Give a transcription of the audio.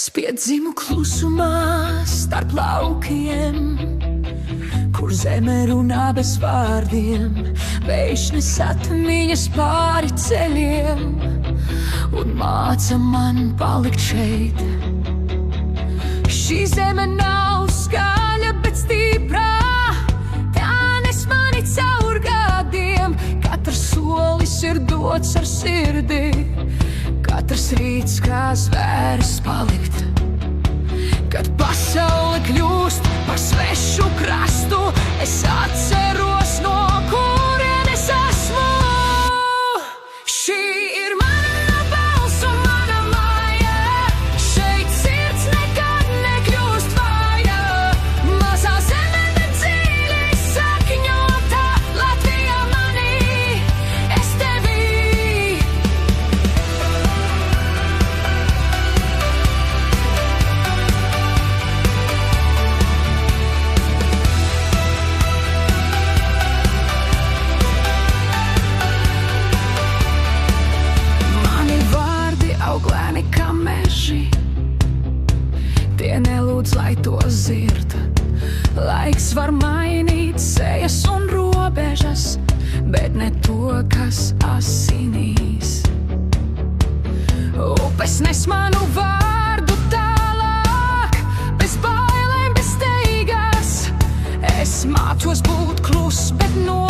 Es piedzimu klusumā starp laukiem, kur zeme runā bez vārdiem. Vējš nes atmiņas pāri ceļiem un māca man palikt šeit. Šī zeme nav skaļa, bet stiprā, tā nes mani caur gadiem. Katrs solis ir dots ar sirdi, katrs rīts kā zvērs palikt. Kad pasaule kļūst par svešu krastu, es atceros, no kurienes esmu. Šī ir mana balss un mana māja, šeit sirds nekad nekļūst vāja. Mazā zeme, bet dziļi sakņotā, Latvijā manī, es tevī. Auglēni kā meži, tie nelūdz, lai to zird. Laiks var mainīt sejas un robežas, bet ne to, kas asinīs. Upes nes manu vārdu tālāk, bez bailēm, bez steigas. Es mācos būt klus, bet no